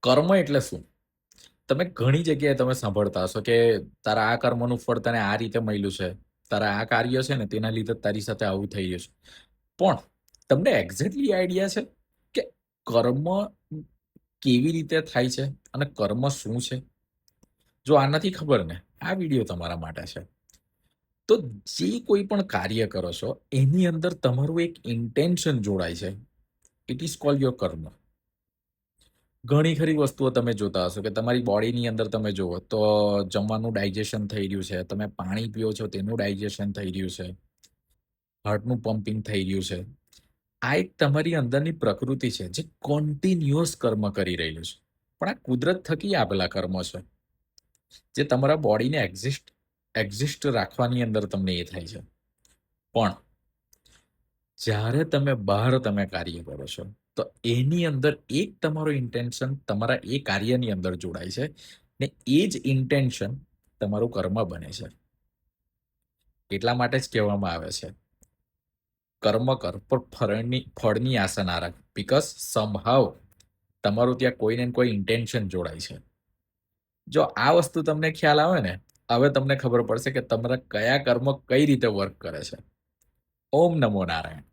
કર્મ એટલે શું? તમે ઘણી જગ્યાએ તમે સાંભળતા હશો કે તારા આ કર્મનું ફળ તને આ રીતે મળ્યું છે. તારા આ કાર્ય છે ને તેના લીધે તારી સાથે આવું થઈ રહ્યું છે. પણ તમને એક્ઝેક્ટલી આઈડિયા છે કે કર્મ કેવી રીતે થાય છે અને કર્મ શું છે? જો આ નથી ખબર ને, આ વિડીયો તમારા માટે છે. તો જે કોઈ પણ કાર્ય કરો છો એની અંદર તમારું એક ઇન્ટેન્શન જોડાય છે. ઇટ ઇઝ કોલ્ડ યોર કર્મ. ઘણી ખરી વસ્તુઓ તમે જોતા હશો કે તમારી બોડીની અંદર તમે જુઓ તો જમવાનું ડાયજેશન થઈ રહ્યું છે, તમે પાણી પીઓ છો તેનું ડાયજેશન થઈ રહ્યું છે, હાર્ટનું પમ્પિંગ થઈ રહ્યું છે. આ એક તમારી અંદરની પ્રકૃતિ છે જે કન્ટિન્યુઅસ કર્મ કરી રહ્યું છે. પણ આ કુદરત થકી આપેલા કર્મ છે જે તમારા બોડીને એક્ઝિસ્ટ રાખવાની અંદર તમને એ થાય છે. પણ જ્યારે તમે બહાર તમે કાર્ય કરો છો તો એની અંદર એક તમારો ઇન્ટેન્શન તમારા એ કાર્યની અંદર જોડાય છે ને એ જ ઇન્ટેન્શન તમારું કર્મ બને છે. એટલા માટે જ કહેવામાં આવે છે કર્મ કર પણ ફળની આશા ના રાખ, બીકોઝ સમહાવ તમારું ત્યાં કોઈ ને કોઈ ઇન્ટેન્શન જોડાય છે. જો આ વસ્તુ તમને ખ્યાલ આવે ને, હવે તમને ખબર પડશે કે તમારા કયા કર્મ કઈ રીતે વર્ક કરે છે. ઓમ નમો નારાયણ.